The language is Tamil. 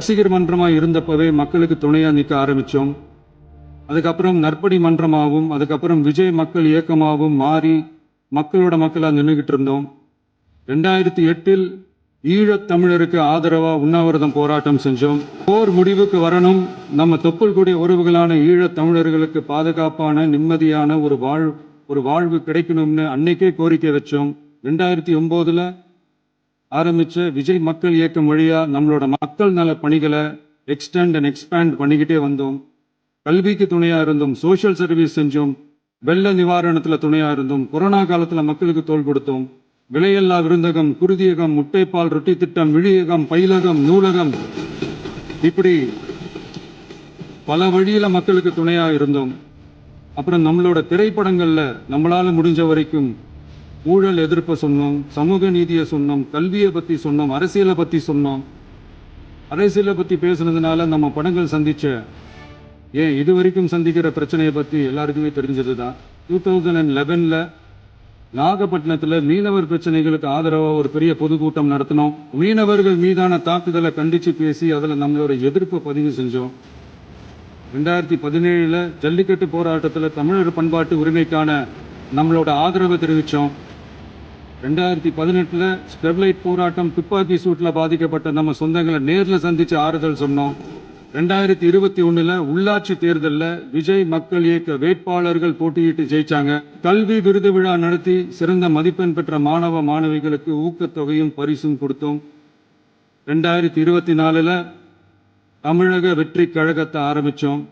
ரசிகர் மன்றமாக இருந்தப்பவே மக்களுக்கு துணையாக நிற்க ஆரம்பித்தோம். அதுக்கப்புறம் நற்பணி மன்றமாகவும் அதுக்கப்புறம் விஜய் மக்கள் இயக்கமாகவும் மாறி மக்களோட மக்களாக நின்றுகிட்டு இருந்தோம். 2008 ஈழத் தமிழருக்கு ஆதரவாக உண்ணாவிரதம் போராட்டம் செஞ்சோம். போர் முடிவுக்கு வரணும், நம்ம தொப்புள் கூடிய உறவுகளான ஈழத் தமிழர்களுக்கு பாதுகாப்பான நிம்மதியான ஒரு வாழ்வு கிடைக்கணும்னு அன்னைக்கே கோரிக்கை வச்சோம். 2009 ஆரம்பிச்ச விஜய் மக்கள் இயக்கம் வழியா நம்மளோட மக்கள் நல பணிகளை எக்ஸ்டெண்ட் அண்ட் எக்ஸ்பேண்ட் பண்ணிக்கிட்டே வந்தோம். கல்விக்கு துணையா இருந்தோம், சோஷியல் சர்வீஸ் செஞ்சோம், வெள்ள நிவாரணத்துல துணையா இருந்தோம், கொரோனா காலத்துல மக்களுக்கு தோள் கொடுத்தோம். விலையில்லா விருந்தகம், குருதியகம், முட்டைப்பால் ரொட்டி திட்டம், விழியகம், பயிலகம், நூலகம், இப்படி பல வழியில மக்களுக்கு துணையா இருந்தோம். அப்புறம் நம்மளோட திரைப்படங்கள்ல நம்மளால முடிஞ்ச வரைக்கும் ஊழல் எதிர்ப்பை சொன்னோம், சமூக நீதியை சொன்னோம், கல்வியை பத்தி சொன்னோம், அரசியலை பத்தி சொன்னோம். அரசியலை பத்தி பேசுனதுனால நம்ம படங்கள் சந்திச்ச இது வரைக்கும் சந்திக்கிற பிரச்சனையை பத்தி எல்லாருக்குமே தெரிஞ்சதுதான். 2011 நாகப்பட்டினத்துல மீனவர் பிரச்சனைகளுக்கு ஆதரவா ஒரு பெரிய பொதுக்கூட்டம் நடத்தினோம். மீனவர்கள் மீதான தாக்குதலை கண்டிச்சு பேசி அதுல நம்மளோட எதிர்ப்பை பதிவு செஞ்சோம். 2017 ஜல்லிக்கட்டு போராட்டத்துல தமிழர் பண்பாட்டு உரிமைக்கான நம்மளோட ஆதரவை தெரிவித்தோம். 2018 ஸ்டெர்லைட் போராட்டம், துப்பாக்கி சூட்ல பாதிக்கப்பட்ட நம்ம சொந்தங்களை நேரில் சந்திச்சு ஆறுதல் சொன்னோம். 2021 உள்ளாட்சி தேர்தலில் விஜய் மக்கள் இயக்க வேட்பாளர்கள் போட்டியிட்டு ஜெயிச்சாங்க. கல்வி விருது விழா நடத்தி சிறந்த மதிப்பெண் பெற்ற மாணவ மாணவிகளுக்கு ஊக்கத்தொகையும் பரிசும் கொடுத்தோம். 2024 தமிழக வெற்றி கழகத்தை ஆரம்பித்தோம்.